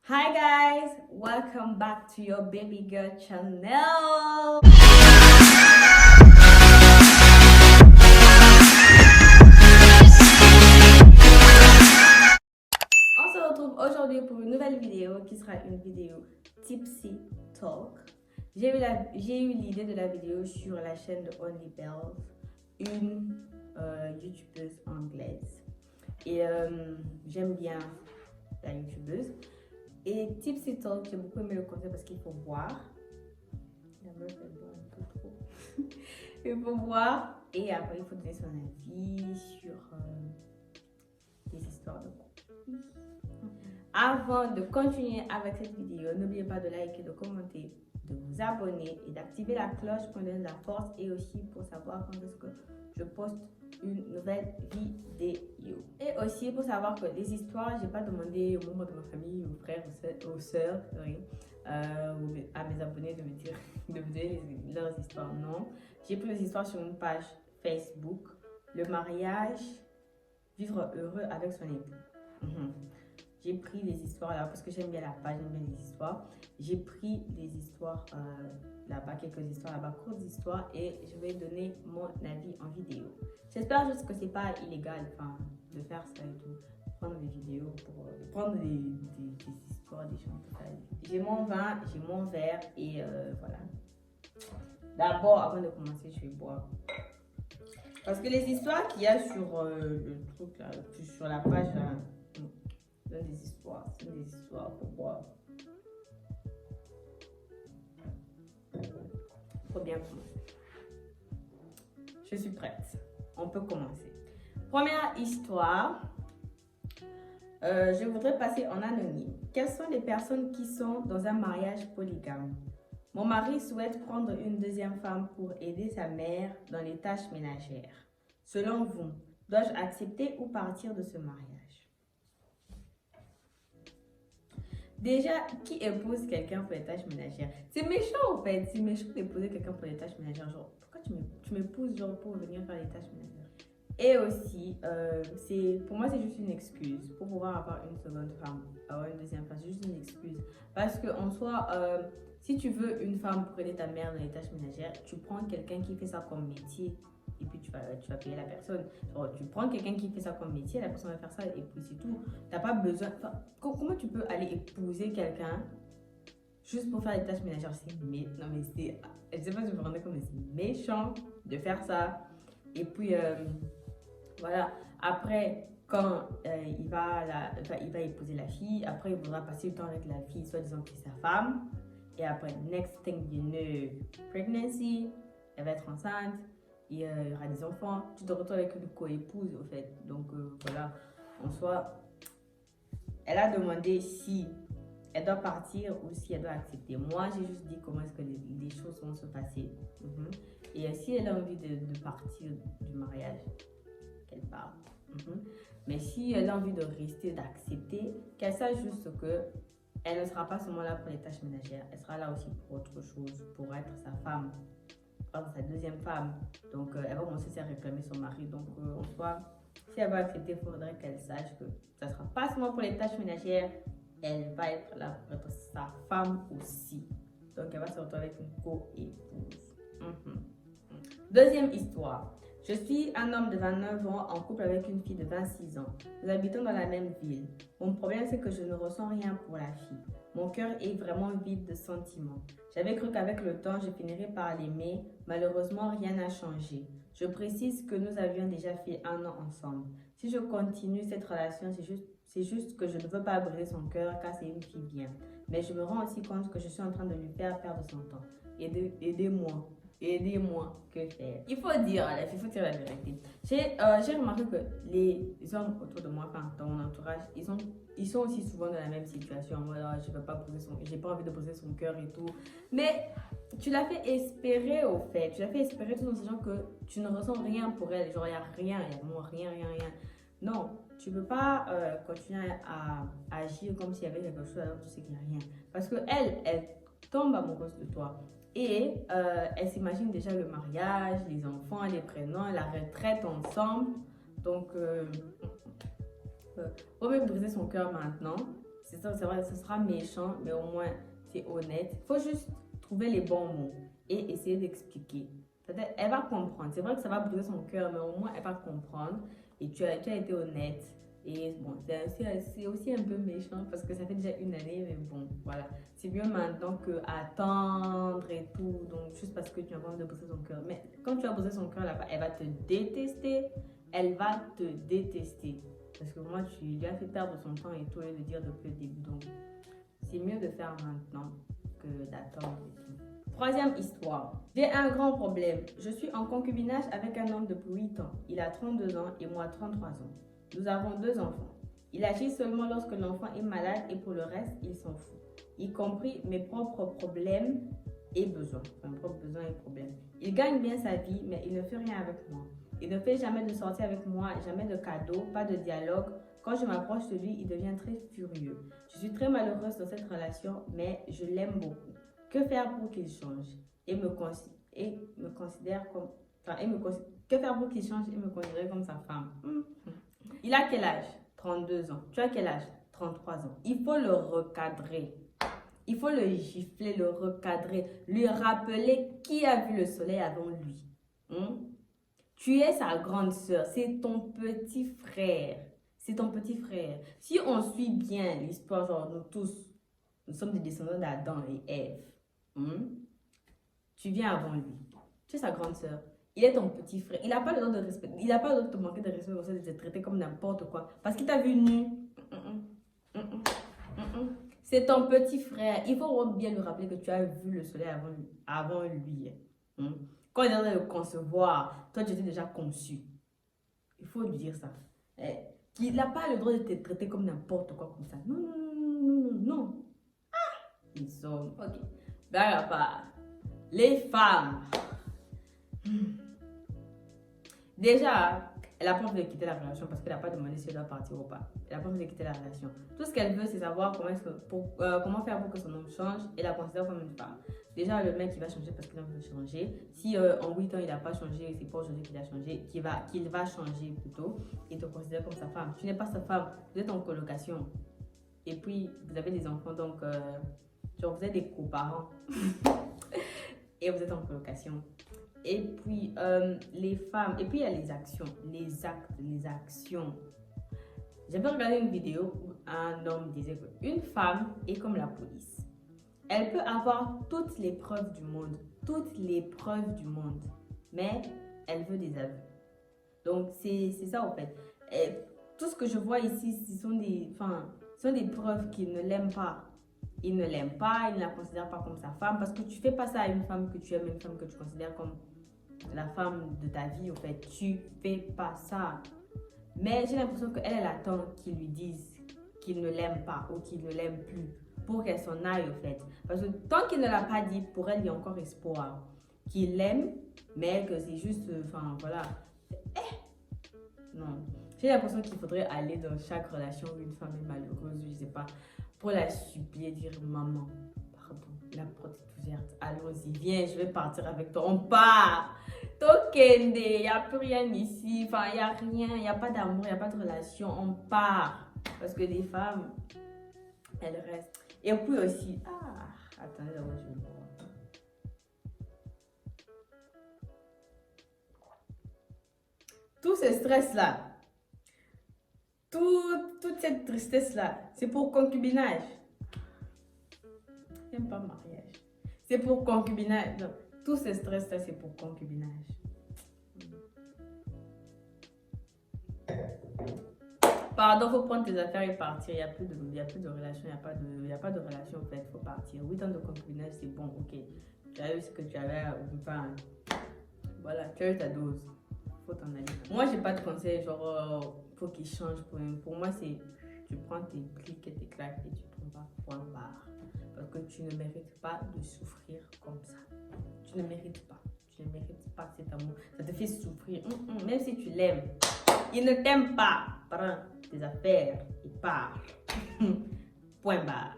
Hi guys, welcome back to your baby girl channel. On se retrouve aujourd'hui pour une nouvelle vidéo qui sera une vidéo Tipsy Talk. J'ai eu l'idée de la vidéo sur la chaîne de Only Bells, une youtubeuse anglaise. Et j'aime bien la youtubeuse. Et Tipsy Talk, j'ai beaucoup aimé le concept parce qu'il faut boire. La meuf, elle boit un peu trop. Il faut boire et après, il faut donner son avis sur des histoires de couple. Avant de continuer avec cette vidéo, n'oubliez pas de liker, de commenter, de vous abonner et d'activer la cloche pour donner de la force et aussi pour savoir quand est-ce que je poste une nouvelle vidéo. Et aussi pour savoir que les histoires, j'ai pas demandé aux membres de ma famille, aux frères, aux sœurs, à mes abonnés de me donner leurs histoires. Non, j'ai pris les histoires sur une page Facebook, le mariage, vivre heureux avec son époux. J'ai pris les histoires là parce que j'aime bien la page, j'aime bien les histoires. J'ai pris les histoires là-bas, quelques histoires là-bas, courtes histoires, et je vais donner mon avis en vidéo. J'espère juste que c'est pas illégal de faire ça et tout. Prendre des vidéos pour prendre des histoires des gens. J'ai mon vin, j'ai mon verre et voilà. D'abord, avant de commencer, je vais boire. Parce que les histoires qu'il y a sur le truc là, sur la page là, c'est des histoires pour boire. Il faut bien commencer. Je suis prête. On peut commencer. Première histoire. Je voudrais passer en anonyme. Quelles sont les personnes qui sont dans un mariage polygame? Mon mari souhaite prendre une deuxième femme pour aider sa mère dans les tâches ménagères. Selon vous, dois-je accepter ou partir de ce mariage? Déjà, qui épouse quelqu'un pour les tâches ménagères? C'est méchant en fait, c'est méchant d'épouser quelqu'un pour les tâches ménagères. Genre, pourquoi tu m'épouses genre pour venir faire les tâches ménagères? Et aussi, pour moi, c'est juste une excuse pour pouvoir avoir une seconde femme, avoir une deuxième femme, c'est juste une excuse. Parce qu'en soi, si tu veux une femme pour aider ta mère dans les tâches ménagères, tu prends quelqu'un qui fait ça comme métier et puis tu vas payer la personne. Genre, tu prends quelqu'un qui fait ça comme métier, la personne va faire ça et puis c'est tout. T'as pas besoin. Comment tu peux aller épouser quelqu'un juste pour faire les tâches ménagères? Non, mais c'est. Je sais pas si vous vous rendez compte, mais c'est méchant de faire ça. Et puis. Voilà. Après, quand il va épouser la fille, après il voudra passer le temps avec la fille, soit disant que c'est sa femme. Et après, next thing you know, pregnancy, elle va être enceinte, et il y aura des enfants. Tu te retrouves avec une co-épouse, au fait. Donc voilà, en soi, elle a demandé si elle doit partir ou si elle doit accepter. Moi, j'ai juste dit comment est-ce que les choses vont se passer. Et si elle a envie de partir du mariage, qu'elle part. Mais si elle a envie de rester, d'accepter, qu'elle sache juste que elle ne sera pas seulement là pour les tâches ménagères, elle sera là aussi pour autre chose, pour être sa femme, pour être sa deuxième femme. Donc elle va commencer à réclamer son mari. Donc en soi, si elle va accepter, il faudrait qu'elle sache que ça ne sera pas seulement pour les tâches ménagères, elle va être là pour être sa femme aussi. Donc elle va se retrouver avec une co-épouse. Deuxième histoire. Je suis un homme de 29 ans en couple avec une fille de 26 ans. Nous habitons dans la même ville. Mon problème, c'est que je ne ressens rien pour la fille. Mon cœur est vraiment vide de sentiments. J'avais cru qu'avec le temps, je finirais par l'aimer. Malheureusement, rien n'a changé. Je précise que nous avions déjà fait 1 an ensemble. Si je continue cette relation, c'est juste que je ne veux pas briser son cœur car c'est une fille bien. Mais je me rends aussi compte que je suis en train de lui faire perdre son temps. Aidez-moi. Aidez-moi, que faire? Il faut dire la vérité. J'ai remarqué que les hommes autour de moi, dans mon entourage, ils sont aussi souvent dans la même situation. Voilà, j'ai pas envie de briser son cœur et tout. Mais tu l'as fait espérer au fait. Tu l'as fait espérer tout en sachant que tu ne ressens rien pour elle. Genre, il n'y a rien, il y a vraiment rien. Non, tu ne peux pas continuer à agir comme s'il y avait quelque chose alors que tu sais qu'il n'y a rien. Parce que elle tombe amoureuse de toi. Et elle s'imagine déjà le mariage, les enfants, les prénoms, la retraite ensemble. Donc, vaut mieux briser son cœur maintenant C'est ça, c'est vrai, ce sera méchant, mais au moins, c'est honnête. Il faut juste trouver les bons mots et essayer d'expliquer. Peut-être, elle va comprendre. C'est vrai que ça va briser son cœur, mais au moins, elle va comprendre. Et tu as été honnête. Et bon, c'est aussi un peu méchant parce que ça fait déjà une année, mais bon, voilà. C'est mieux maintenant que attendre et tout. Donc, juste parce que tu as envie de briser son cœur. Mais quand tu as brisé son cœur là-bas, elle va te détester. Elle va te détester. Parce que moi, tu lui as fait perdre son temps et tout, et de dire depuis le début. Donc, c'est mieux de faire maintenant que d'attendre et tout. Troisième histoire. J'ai un grand problème. Je suis en concubinage avec un homme depuis 8 ans. Il a 32 ans et moi 33 ans. Nous avons 2 enfants. Il agit seulement lorsque l'enfant est malade et pour le reste, il s'en fout. Y compris mes propres problèmes et besoins. Enfin, mes propres besoins et problèmes. Il gagne bien sa vie, mais il ne fait rien avec moi. Il ne fait jamais de sortie avec moi, jamais de cadeaux, pas de dialogue. Quand je m'approche de lui, il devient très furieux. Je suis très malheureuse dans cette relation, mais je l'aime beaucoup. Que faire pour qu'il change et me considère comme... que faire pour qu'il change et me considère comme sa femme? Il a quel âge? 32 ans. Tu as quel âge? 33 ans. Il faut le recadrer. Il faut le gifler, le recadrer, lui rappeler qui a vu le soleil avant lui. Tu es sa grande sœur, c'est ton petit frère. C'est ton petit frère. Si on suit bien l'histoire, genre nous tous, nous sommes des descendants d'Adam et Ève. Tu viens avant lui. Tu es sa grande sœur. Il est ton petit frère. Il n'a pas le droit de respect. Il n'a pas le droit de te manquer de respect, de te traiter comme n'importe quoi. Parce qu'il t'a vu nu. C'est ton petit frère. Il faut bien lui rappeler que tu as vu le soleil avant lui. Quand il est en train de le concevoir, toi tu étais déjà conçu. Il faut lui dire ça. Il n'a pas le droit de te traiter comme n'importe quoi comme ça. Non, non, non, non, non, non. Ils sont... Ok. Blague à part. Les femmes. Déjà, elle n'a pas envie de quitter la relation parce qu'elle n'a pas demandé si elle doit partir ou pas. Elle n'a pas envie de quitter la relation. Tout ce qu'elle veut, c'est savoir comment faire pour que son homme change et la considère comme une femme. Déjà, le mec, il va changer parce qu'il a envie de changer. Si en 8 ans, il n'a pas changé, c'est pas aujourd'hui qu'il a changé, qu'il va changer plutôt et te considère comme sa femme. Tu n'es pas sa femme, vous êtes en colocation. Et puis, vous avez des enfants, donc, genre, vous êtes des coparents. Et vous êtes en colocation. Et puis, les femmes, et puis il y a les actions, les actes, les actions. J'avais regardé une vidéo où un homme disait qu'une femme est comme la police. Elle peut avoir toutes les preuves du monde, mais elle veut des aveux. Donc, c'est ça en fait. Et tout ce que je vois ici, ce sont des preuves qu'il ne l'aime pas. Il ne l'aime pas, il ne la considère pas comme sa femme, parce que tu fais pas ça à une femme que tu aimes, une femme que tu considères comme la femme de ta vie, en fait. Tu fais pas ça. Mais j'ai l'impression qu'elle attend qu'il lui dise qu'il ne l'aime pas ou qu'il ne l'aime plus pour qu'elle s'en aille, en fait. Parce que tant qu'il ne l'a pas dit, pour elle, il y a encore espoir. Qu'il l'aime, mais que c'est juste, voilà. Non. J'ai l'impression qu'il faudrait aller dans chaque relation où une femme est malheureuse, je sais pas, pour la supplier, dire maman, pardon, la porte est ouverte, allons-y, viens, je vais partir avec toi, on part. Tokende, il n'y a plus rien ici, il n'y a rien, il n'y a pas d'amour, il n'y a pas de relation, on part. Parce que les femmes, elles restent. Et puis aussi, attendez, d'abord je vais voir. Tout ce stress-là, toute cette tristesse-là, c'est pour concubinage. J'aime pas mariage. C'est pour concubinage. Donc, tout ce stress-là, c'est pour concubinage. Pardon, faut prendre tes affaires et partir. Il n'y a plus de relation, il n'y a pas de relation en fait, il faut partir. 8 ans de concubinage, c'est bon, ok. Tu as eu ce que tu avais, voilà, tu as eu ta dose. Faut t'en aller. Moi, j'ai pas de conseil, genre, faut qu'il change. Pour moi, c'est, tu prends tes clics et tes claques et tu t'en vas, point barre. Parce que tu ne mérites pas de souffrir comme ça. Tu ne mérites pas. Tu ne mérites pas cet amour. Ça te fait souffrir. Même si tu l'aimes, il ne t'aime pas. Prends tes affaires et pars. Point barre.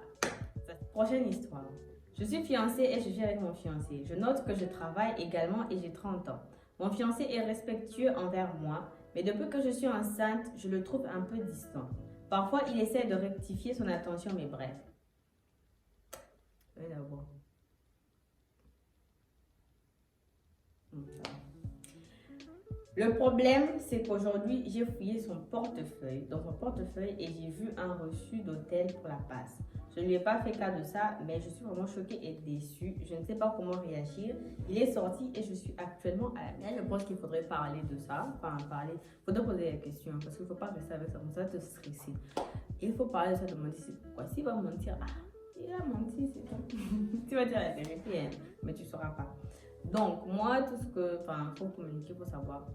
Prochaine histoire. Je suis fiancée et je vis avec mon fiancé. Je note que je travaille également et j'ai 30 ans. Mon fiancé est respectueux envers moi, mais depuis que je suis enceinte, je le trouve un peu distant. Parfois, il essaie de rectifier son attention, mais bref. Oui, d'abord. Le problème, c'est qu'aujourd'hui, j'ai fouillé son portefeuille, dans son portefeuille, et j'ai vu un reçu d'hôtel pour la passe. Je ne lui ai pas fait cas de ça, mais je suis vraiment choquée et déçue. Je ne sais pas comment réagir. Il est sorti et je suis actuellement à la maison. Je pense qu'il faudrait parler de ça. Enfin, parler. Il faudrait poser des questions parce qu'il ne faut pas rester avec ça. Ça va te stresser. Il faut parler de ça, demander c'est pourquoi. S'il va mentir, il a menti, c'est tout. Tu vas dire la vérité, hein, mais tu ne sauras pas. Donc, moi, tout ce que. Enfin, il faut communiquer, il faut savoir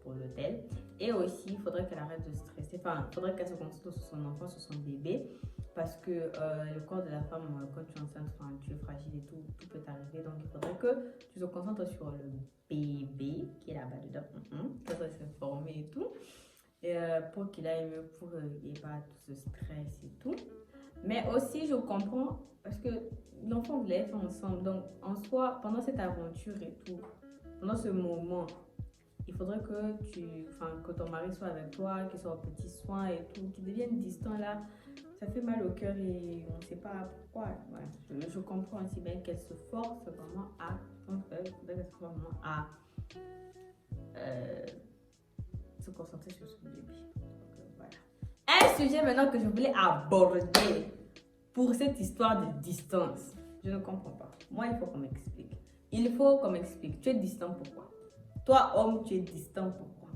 pour l'hôtel. Et aussi, il faudrait qu'elle arrête de stresser. Enfin, il faudrait qu'elle se concentre sur son enfant, sur son bébé. Parce que le corps de la femme, quand tu es enceinte, tu es fragile et tout peut t'arriver. Donc, il faudrait que tu te concentres sur le bébé qui est là-bas dedans. Que ça se former et tout. Et, pour qu'il aille mieux, pour qu'il n'y ait pas tout ce stress et tout. Mais aussi, je comprends parce que l'enfant voulait être ensemble. Donc, en soi, pendant cette aventure et tout, pendant ce moment, il faudrait que ton mari soit avec toi, qu'il soit au petit soin et tout, qu'il devienne distant là. Ça fait mal au cœur et on ne sait pas pourquoi. Ouais. Je comprends aussi bien qu'elle se force vraiment à. Il faudrait qu'elle se force vraiment à se concentrer sur son bébé. Donc, voilà. Un sujet maintenant que je voulais aborder pour cette histoire de distance. Je ne comprends pas. Moi, il faut qu'on m'explique. Il faut qu'on m'explique. Tu es distant pourquoi? Toi, homme, tu es distant pourquoi?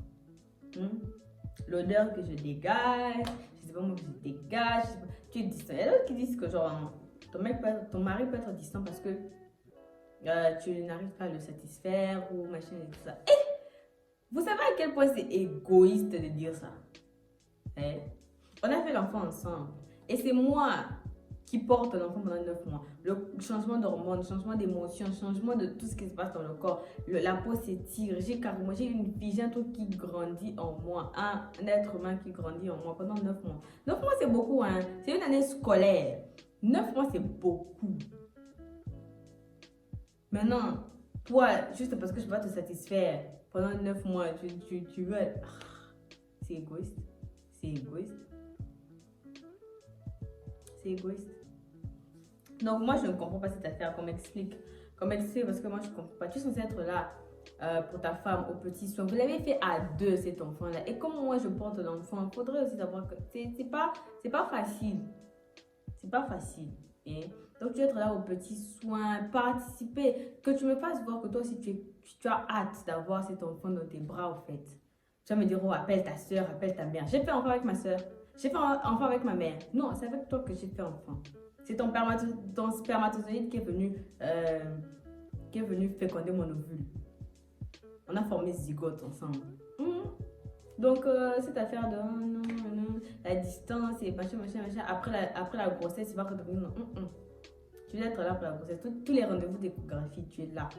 L'odeur que je dégage, je sais pas moi que je dégage, tu es distant. Il y a d'autres qui disent que genre, ton mari peut être distant parce que tu n'arrives pas à le satisfaire ou machin et tout ça. Et vous savez à quel point c'est égoïste de dire ça? On a fait l'enfant ensemble et c'est moi qui porte l'enfant pendant 9 mois. Le changement d'hormones, changement d'émotions, changement de tout ce qui se passe dans le corps. La peau s'étire. J'ai une vie, j'ai un truc qui grandit en moi. Un être humain qui grandit en moi pendant 9 mois. 9 mois, c'est beaucoup, hein. C'est une année scolaire. 9 mois, c'est beaucoup. Maintenant, toi, juste parce que je ne peux pas te satisfaire pendant 9 mois, tu veux... C'est égoïste. C'est égoïste. C'est égoïste. Donc moi, je ne comprends pas cette affaire, qu'on m'explique. Qu'on m'explique parce que moi, je ne comprends pas. Tu es censé être là pour ta femme au petit soin. Vous l'avez fait à deux, cet enfant-là. Et comme moi, je porte l'enfant, il faudrait aussi savoir que c'est pas facile. C'est pas facile. Hein? Donc, tu dois être là au petit soin, participer. Que tu me fasses voir que toi aussi, tu as hâte d'avoir cet enfant dans tes bras, au fait. Tu vas me dire, oh, appelle ta soeur, appelle ta mère. J'ai fait enfant avec ma soeur. J'ai fait enfant avec ma mère. Non, c'est avec toi que j'ai fait enfant. C'est ton spermatozoïde qui est venu féconder mon ovule. On a formé zygote ensemble. Donc, cette affaire de la distance et machin. Après la grossesse, il va redevenir non. Tu dois être là pour la grossesse. Tous les rendez-vous d'échographie, tu es là.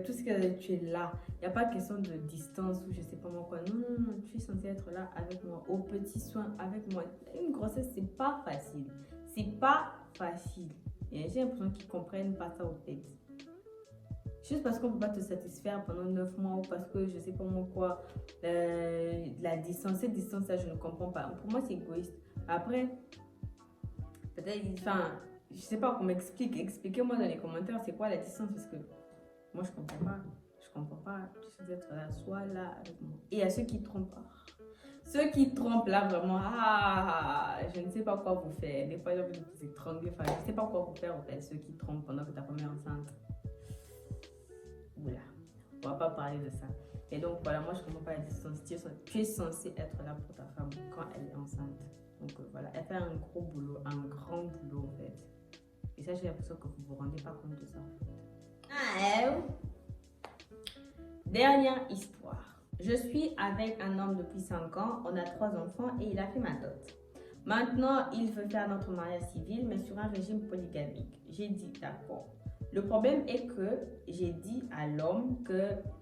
Tout ce que tu es là. Il n'y a pas question de distance ou je sais pas moi quoi. Non. Tu es censé être là avec moi, au petit soin avec moi. Une grossesse, c'est pas facile. C'est pas facile. Et j'ai l'impression qu'ils comprennent pas ça au fait. Juste parce qu'on ne peut pas te satisfaire pendant 9 mois ou parce que je sais pas moi quoi, la distance, cette distance-là, je ne comprends pas. Pour moi, c'est égoïste. Après, peut-être, je sais pas qu'on m'explique. Expliquez-moi dans les commentaires c'est quoi la distance parce que moi, je comprends pas. Je comprends pas. Tu sais être là, soit là avec moi. Et il y a ceux qui trompent. Ceux qui trompent là, vraiment, je ne sais pas quoi vous faire. Des fois, j'ai envie de vous étrangler. Enfin, je ne sais pas quoi vous faire, en fait, ceux qui trompent pendant que ta femme est enceinte. Oula, on va pas parler de ça. Et donc, voilà, moi, je ne comprends pas la distance. Tu es censé être là pour ta femme quand elle est enceinte. Donc, voilà, elle fait un gros boulot, un grand boulot, en fait. Et ça, j'ai l'impression que vous ne vous rendez pas compte de ça, en fait. Dernière histoire. Je suis avec un homme depuis 5 ans, on a 3 enfants et il a fait ma dot. Maintenant, il veut faire notre mariage civil, mais sur un régime polygamique. J'ai dit d'accord. Le problème est que j'ai dit à l'homme que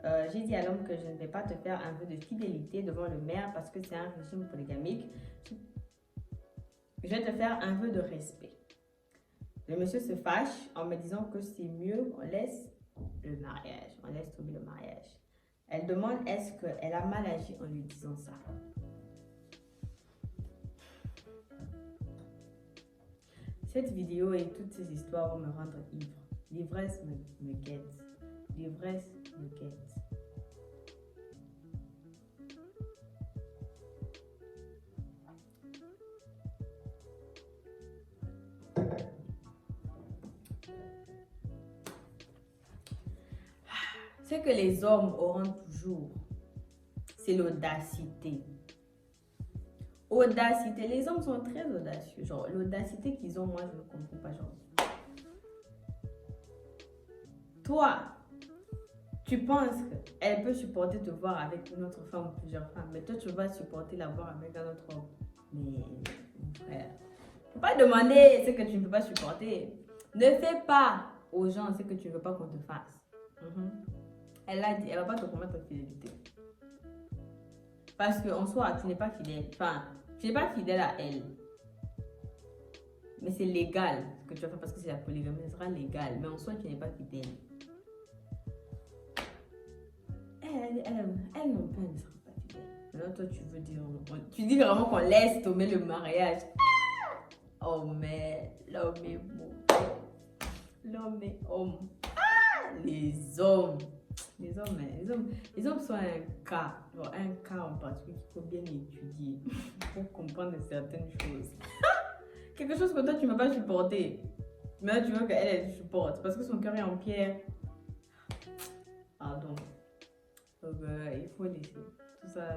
je ne vais pas te faire un vœu de fidélité devant le maire parce que c'est un régime polygamique. Je vais te faire un vœu de respect. Le monsieur se fâche en me disant que c'est mieux, on laisse le mariage, on laisse tomber le mariage. Elle demande est-ce qu'elle a mal agi en lui disant ça. Cette vidéo et toutes ces histoires vont me rendre ivre. L'ivresse me guette. L'ivresse me guette. Ce que les hommes auront toujours, c'est l'audacité. Audacité. Les hommes sont très audacieux. Genre, l'audacité qu'ils ont, moi, je ne comprends pas. Genre, toi, tu penses qu'elle peut supporter te voir avec une autre femme ou plusieurs femmes, mais toi, tu vas supporter la voir avec un autre homme. Mais, mon frère, faut pas demander ce que tu ne peux pas supporter. Ne fais pas aux gens ce que tu ne veux pas qu'on te fasse. Elle a dit, elle va pas te promettre fidélité. Parce qu'en soi, tu n'es pas fidèle. Enfin, tu n'es pas fidèle à elle. Mais c'est légal ce que tu vas faire parce que c'est la polygamie, ce sera légal. Mais en soi, tu n'es pas fidèle. Elle non plus, elle ne sera pas fidèle. Maintenant, toi, tu veux dire... Tu dis vraiment qu'on laisse tomber le mariage. Oh, mais l'homme est beau. L'homme est homme. Les hommes. Les hommes sont un cas en particulier qu'il faut bien étudier pour comprendre certaines choses. Quelque chose que toi tu ne vas pas supporter, mais tu veux qu'elle supporte parce que son cœur est en pierre. Pardon. Donc il faut laisser tout ça.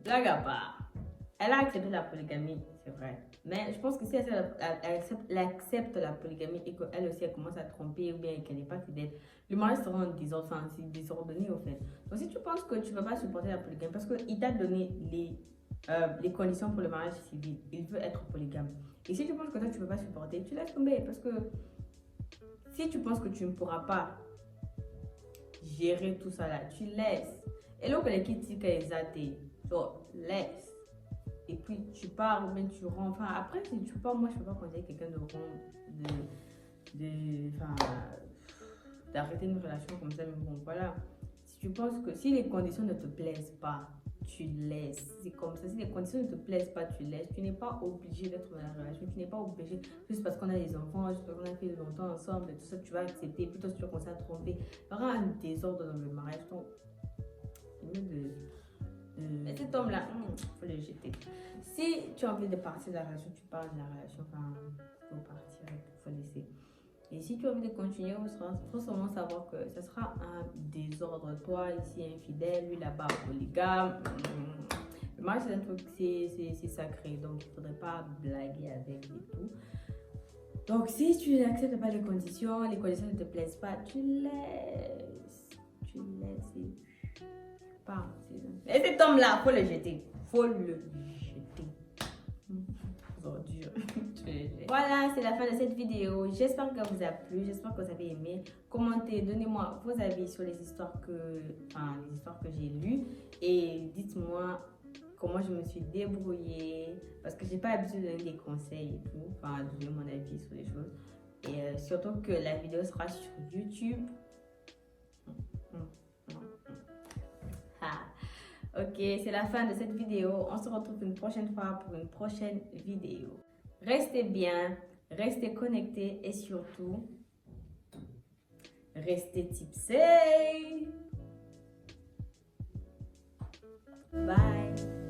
Blague à part. Elle a accepté la polygamie, c'est vrai. Mais je pense que si elle accepte la polygamie et qu'elle aussi elle commence à tromper ou bien qu'elle n'est pas fidèle, le mariage sera en désordre, enfin, c'est désordonné au fait. Donc si tu penses que tu ne vas pas supporter la polygamie, parce qu'il t'a donné les conditions pour le mariage civil, il veut être polygame. Et si tu penses que toi tu ne peux pas supporter, tu laisses tomber. Parce que si tu penses que tu ne pourras pas gérer tout ça là, tu laisses. Et là, les qui genre laisse. Et puis tu pars ou bien tu rentres. Enfin, après, si tu pars, moi je ne peux pas conseiller quelqu'un d'arrêter une relation comme ça. Mais bon, voilà. Si tu penses que si les conditions ne te plaisent pas, tu laisses. C'est comme ça. Si les conditions ne te plaisent pas, tu laisses. Tu n'es pas obligé d'être dans la relation. Tu n'es pas obligé, juste parce qu'on a des enfants, juste parce qu'on a fait longtemps ensemble, et tout ça, tu vas accepter. Puis toi, tu vas commencer à tromper. Il y aura un désordre dans le mariage. Donc, c'est mieux de... Mais cet homme-là, il faut le jeter. Si tu as envie de partir de la relation, tu pars de la relation. Enfin, il faut partir, il faut laisser. Et si tu as envie de continuer, il faut seulement savoir que ce sera un désordre. Toi, ici, infidèle, lui, là-bas, polygame. Le mariage, c'est un truc, c'est sacré. Donc, il ne faudrait pas blaguer avec et tout. Donc, si tu n'acceptes pas les conditions ne te plaisent pas, tu laisses. Tu laisses et pars. Et cet homme-là, il faut le jeter. Faut le jeter. Ordure. Voilà, c'est la fin de cette vidéo. J'espère qu'elle vous a plu. J'espère que vous avez aimé. Commentez, donnez-moi vos avis sur les histoires que j'ai lues. Et dites-moi comment je me suis débrouillée. Parce que j'ai pas l'habitude de donner des conseils et tout. Enfin, de donner mon avis sur les choses. Et surtout que la vidéo sera sur YouTube. Ok, c'est la fin de cette vidéo. On se retrouve une prochaine fois pour une prochaine vidéo. Restez bien, restez connectés et surtout, restez tipsy. Bye.